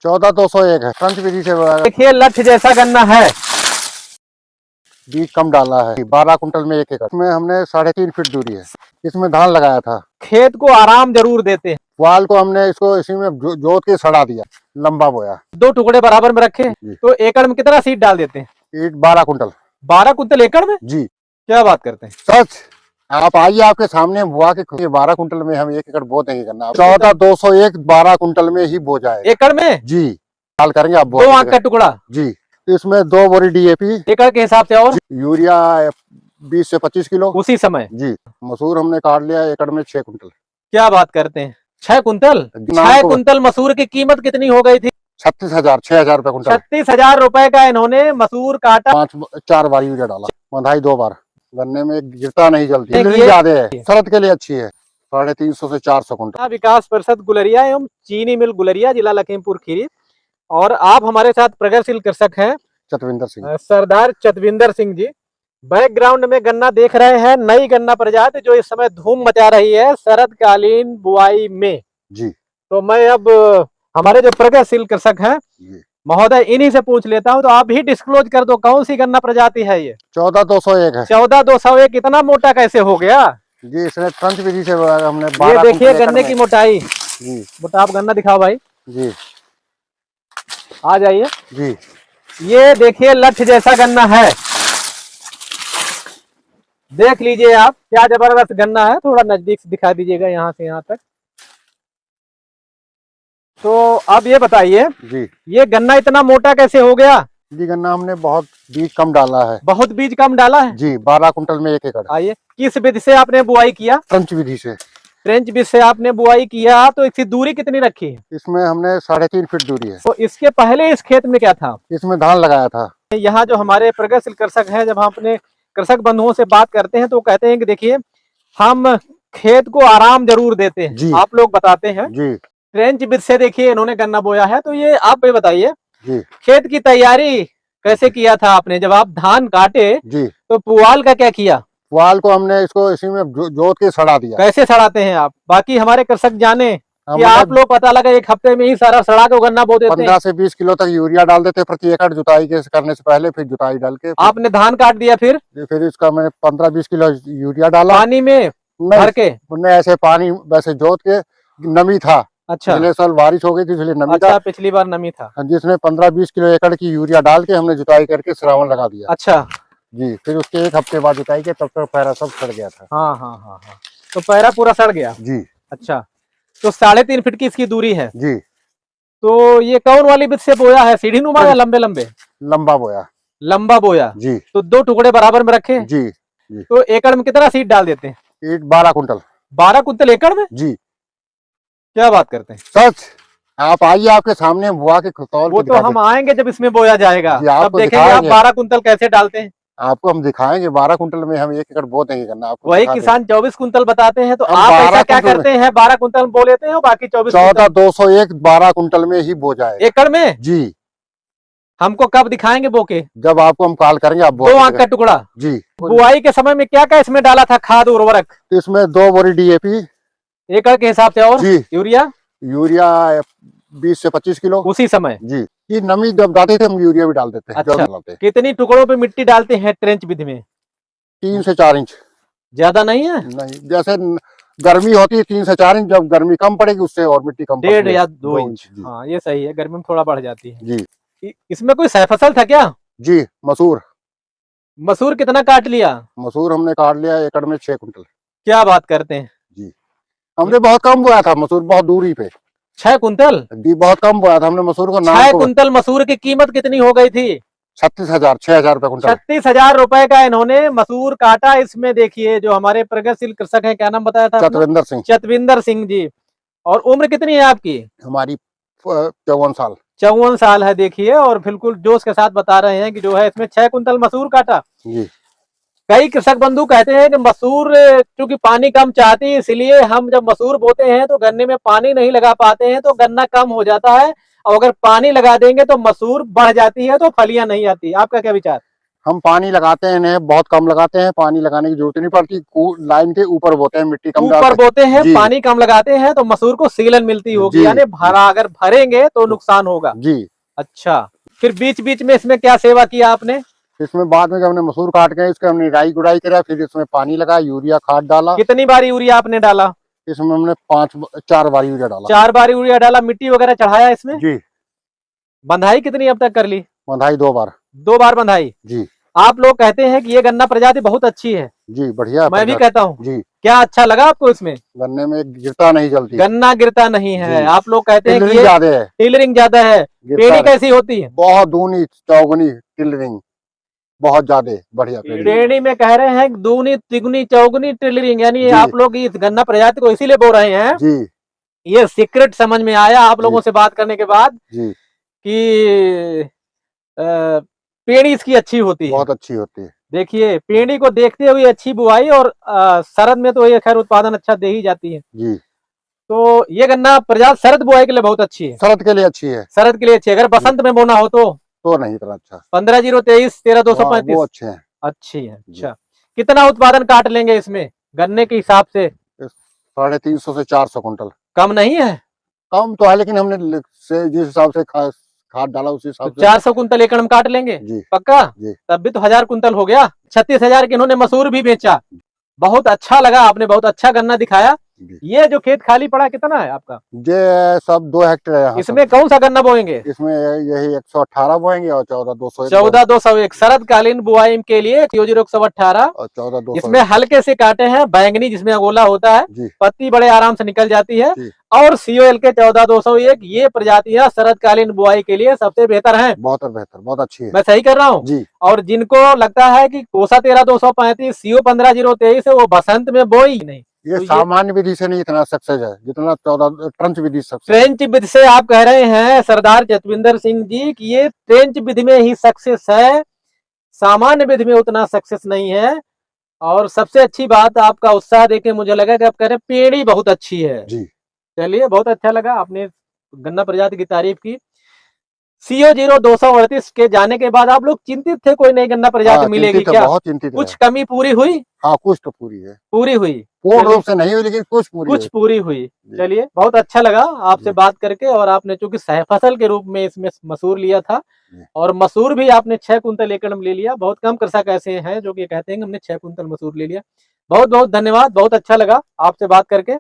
14,201 है। फ्रंट विधि से देखिए लठ जैसा गन्ना है, बीज कम डाला है। 12 कुंटल में 1 एकड़। इसमें हमने 3.5 फीट दूरी है। इसमें धान लगाया था। खेत को आराम जरूर देते हैं। पुआल को हमने इसको इसी में जोत के सड़ा दिया, लंबा बोया। 2 टुकड़े बराबर में रखे तो एकड़ में कितना सीड डाल देते हैं? ईट 12 कुंटल। 12 कुंटल एकड़ में? जी, क्या बात करते हैं, सच। आप आइए, आपके सामने बुआ के 12 कुंटल में हम 1 एकड़ बो देंगे गन्ना। 14,201 12 कुंटल में ही बो जाए एकड़ में। जी, हाल करेंगे आप। 2 आंख का टुकड़ा जी। इसमें 2 बोरी DAP एकड़ के हिसाब से और यूरिया 20 से 25 किलो उसी समय। जी। मसूर हमने काट लिया एकड़ में 6 कुंटल। क्या बात करते हैं, 6 कुंटल। 6 कुंटल मसूर की कीमत कितनी हो गई थी? 36,000 6,000 रुपए कुंटल। 36,000 रुपए का इन्होंने मसूर काटा। 4 बार यूरिया डाला, बंधाई 2 बार। गन्ने में गिरता नहीं जल्दी, ज्यादा है, शरद के लिए अच्छी है। 350 से 400 कुंटल। विकास परिषद गुलरिया एवं चीनी मिल गुलरिया, जिला लखीमपुर खीरी। और आप हमारे साथ प्रगतिशील कृषक हैं चतविंदर सिंह, सरदार चतविंदर सिंह जी। बैकग्राउंड में गन्ना देख रहे हैं, नई गन्ना प्रजाति जो इस समय धूम मचा रही है शरदकालीन बुआई में जी। तो मैं अब हमारे जो प्रगतिशील कृषक हैं महोदय, इन्हीं से पूछ लेता हूं, तो आप भी डिस्क्लोज कर दो, कौन सी गन्ना प्रजाति है ये? 14,201 है। 14,201 इतना मोटा कैसे हो गया जी? इसने फ्रंट विधि से हमने ये देखिए गन्ने की मोटाई जी। बेटा आप गन्ना दिखाओ भाई जी, आ जाइए जी। ये देखिए लठ जैसा गन्ना है, देख लीजिए आप, क्या जबरदस्त गन्ना है। थोड़ा नजदीक से दिखा दीजिएगा, यहाँ से यहाँ तक। तो अब ये बताइए जी, ये गन्ना इतना मोटा कैसे हो गया? जी, गन्ना हमने बहुत बीज कम डाला है। बहुत बीज कम डाला है जी। 12 कुंटल में 1 एकड़। आइए, किस विधि से आपने बुआई किया? फ्रंट विधि से। ट्रेंच विधि से आपने बुआई किया, तो इसकी दूरी कितनी रखी है? इसमें हमने 3.5 फीट दूरी है। तो इसके पहले इस खेत में क्या था? इसमें धान लगाया था। यहाँ जो हमारे प्रगतिशील कृषक हैं, जब हम अपने कृषक बंधुओं से बात करते हैं तो कहते हैं कि देखिए हम खेत को आराम जरूर देते हैं। आप लोग बताते हैं जी। ट्रेंच विधि से देखिए इन्होंने गन्ना बोया है। तो ये आप भी बताइए जी, खेत की तैयारी कैसे किया था आपने? जब आप धान काटे जी, तो पुआल का क्या किया? पुआल को हमने इसको इसी में जोत के सड़ा दिया। कैसे सड़ाते हैं आप? बाकी हमारे कृषक जाने कि आप लोग पता लगा 1 हफ्ते में ही सारा सड़ा के गन्ना बो देते हैं। 15 से 20 किलो तक यूरिया डाल देते प्रति एकड़ जुताई के करने से पहले। फिर जुताई डाल के आपने धान काट दिया, फिर इसका मैंने 15-20 किलो यूरिया डाला पानी में भर के। ऐसे पानी वैसे जोत के, नमी था। अच्छा, पिछले साल बारिश हो गई थी इसलिए नमी अच्छा, था। पिछली बार नमी था। जिसमें 15-20 किलो एकड़ की यूरिया डाल के हमने जुताई करके श्रावण लगा दिया। अच्छा जी। फिर उसके 1 हफ्ते बाद जुताई के, तब तक पैरा सब सड़ गया था। हाँ हाँ हाँ हाँ, तो पैरा पूरा सड़ गया जी। अच्छा, तो 3.5 फीट की इसकी दूरी है जी। तो ये कौन वाली विधि से बोया है? सीढ़ी नुमा या लंबे लंबे? लंबा बोया। लंबा बोया जी। तो 2 टुकड़े बराबर में रखे जी, जी। तो एकड़ में कितना सीड डाल देते हैं? ईट 12 कुंटल। 12 कुंटल एकड़ में? जी। क्या बात करते हैं, सच। आप आइए, आपके सामने बुआ के तौल वो तो हम आएंगे जब इसमें बोया जाएगा, तब देखेंगे आप 12 कुंटल कैसे डालते हैं। आपको हम दिखाएंगे। 12 कुंटल में हम 1 एकड़ बो देंगे गन्ना। आपको वही किसान 24 कुंटल बताते हैं, तो आप ऐसा क्या करते हैं? 12 कुंटल बो लेते हैं और बाकी 24 14,201 12 कुंटल में ही बो जाए एकड़ में। जी। हमको कब दिखाएंगे बो के? जब आपको हम कॉल करेंगे आप 2 आंख का टुकड़ा जी। बुआई के समय में क्या क्या इसमें डाला था खाद उर्वरक? इसमें 2 बोरी DAP एकड़ के हिसाब से और जी। यूरिया 20 से 25 किलो उसी समय जी। ये नमी जब डालते थे हम यूरिया भी डाल देते हैं। अच्छा, कितनी टुकड़ों पे मिट्टी डालते हैं ट्रेंच विधि में? 3 से 4 इंच। ज्यादा नहीं है? नहीं, जैसे गर्मी होती है 3 से 4 इंच, जब गर्मी कम पड़ेगी उससे और मिट्टी कम 1.5 या 2 इंच। हाँ ये सही है, गर्मी में थोड़ा बढ़ जाती है जी। इसमें कोई सह फसल था क्या? जी। मसूर। मसूर कितना काट लिया? मसूर हमने काट लिया एकड़ में 6 कुंटल। क्या बात करते हैं जी। हमने बहुत कम बोया था मसूर, बहुत दूरी पे। 6 कुंटल जी, बहुत कम बोया था हमने मसूर को। 6 कुंटल मसूर की कीमत कितनी हो गई थी? 36,000 6,000 रुपए कुंटल। 36,000 रुपए का इन्होंने मसूर काटा। इसमें देखिए जो हमारे प्रगतिशील कृषक हैं, क्या नाम बताया था? चतविंदर सिंह। चतविंदर सिंह जी। और उम्र कितनी है आपकी? हमारी 54 साल। 54 साल है। देखिए और बिल्कुल जोश के साथ बता रहे हैं कि जो है इसमें 6 कुंटल मसूर काटा जी। कई कृषक बंधु कहते हैं कि मसूर चूंकि पानी कम चाहती है, इसलिए हम जब मसूर बोते हैं तो गन्ने में पानी नहीं लगा पाते हैं, तो गन्ना कम हो जाता है। और अगर पानी लगा देंगे तो मसूर बढ़ जाती है, तो फलियां नहीं आती। आपका क्या विचार? हम पानी लगाते हैं इन्हें बहुत कम लगाते हैं, पानी लगाने की जरूरत नहीं पड़ती। लाइन के ऊपर बोते हैं, मिट्टी कम ऊपर डालते बोते हैं, जी। पानी कम लगाते हैं तो मसूर को सीलन मिलती होगी, जी, यानी भरा अगर भरेंगे तो नुकसान होगा जी। अच्छा, फिर बीच बीच में इसमें क्या सेवा किया आपने? इसमें बाद में जब हमने मसूर काट के इसके हमने निराई गुड़ाई करा, फिर इसमें पानी लगा, यूरिया खाद डाला। कितनी बार यूरिया आपने डाला? इसमें हमने 4 बार यूरिया डाला। 4 बार यूरिया डाला। मिट्टी वगैरह चढ़ाया इसमें? जी। बंधाई कितनी अब तक कर ली? बंधाई 2 बार। 2 बार बंधाई। जी। आप लोग कहते हैं कि ये गन्ना प्रजाति बहुत अच्छी है। जी बढ़िया। मैं भी कहता हूँ। जी। क्या अच्छा लगा आपको इसमें? गन्ने में गिरता नहीं जल्दी, गन्ना गिरता नहीं है। आप लोग कहते हैं कि टिलरिंग ज्यादा है, टिलरिंग ज्यादा है। पेड़ी कैसी होती है? बहुत दूनी चौगुनी टिलरिंग, बहुत ज्यादा बढ़िया पेड़ी में कह रहे हैं दूनी तिगुनी चौगुनी टिलरिंग, यानी आप लोग इस गन्ना प्रजाति को इसीलिए बोल रहे हैं जी। ये सीक्रेट समझ में आया आप लोगों से बात करने के बाद जी कि पेड़ी इसकी अच्छी होती है, बहुत अच्छी होती है। देखिए पेड़ी को देखते हुए अच्छी बुआई, और शरद में तो ये खैर उत्पादन अच्छा दे ही जाती है जी। तो ये गन्ना प्रजाति शरद बुआई के लिए बहुत अच्छी है। शरद के लिए अच्छी है। शरद के लिए अच्छी है। अगर बसंत में बोना हो तो नहीं इतना अच्छा। 15-023 13-235 वो अच्छे हैं। अच्छी है। अच्छा, कितना उत्पादन काट लेंगे इसमें गन्ने के हिसाब से? 350 से 400 कुंटल। कम नहीं है? कम तो है, लेकिन हमने जिस हिसाब से खाद डाला उस हिसाब से 400 कुंटल एकड़ में काट लेंगे जी। पक्का जी। तब भी तो 1000 कुंटल हो गया। 36,000 के इन्होंने मसूर भी बेचा। बहुत अच्छा लगा, आपने बहुत अच्छा गन्ना दिखाया। ये जो खेत खाली पड़ा कितना है आपका? ये सब 2 हेक्टेयर है। इसमें कौन सा गन्ना बोएंगे? इसमें यही 118 बोएंगे और 14-201। 14-201 शरदकालीन बुआई के लिए 0-118 और 14-201। इसमें हल्के से काटे हैं बैंगनी, जिसमें अगोला होता है, पत्ती बड़े आराम से निकल जाती है, और COL के 14-201 ये प्रजातियां शरदकालीन बुआई के लिए सबसे बेहतर हैं। बहुत बेहतर, बहुत अच्छी है। मैं सही कर रहा हूँ जी। और जिनको लगता है कि कोसा 13-235 CO 15-023 है वो बसंत में बोई नहीं, ये तो सामान्य विधि से नहीं इतना सक्सेस है जितना 14 ट्रेंच विधि सक्सेस। ट्रेंच विधि से आप कह रहे हैं सरदार जसविंदर सिंह जी कि ये ट्रेंच विधि में ही सक्सेस है, सामान्य विधि में उतना सक्सेस नहीं है। और सबसे अच्छी बात आपका उत्साह देखे मुझे लगा कि आप कह रहे हैं पेड़ी बहुत अच्छी है जी। चलिए बहुत अच्छा लगा, आपने गन्ना प्रजाति की तारीफ की। CO 0238 के जाने के बाद आप लोग चिंतित थे कोई नई गन्ना प्रजाति मिलेगी क्या? बहुत चिंतित कुछ कमी पूरी हुई? हाँ कुछ तो पूरी है। पूरी हुई, पूर्ण रूप से नहीं हुई लेकिन कुछ पूरी हुई। चलिए बहुत अच्छा लगा आपसे बात करके। और आपने चूंकि सह फसल के रूप में इसमें मसूर लिया था, और मसूर भी आपने 6 कुंटल एकड़ में ले लिया। बहुत कम कृषक ऐसे हैं जो कि कहते हैं कि हमने 6 कुंटल मसूर ले लिया। बहुत बहुत धन्यवाद, बहुत अच्छा लगा आपसे बात करके।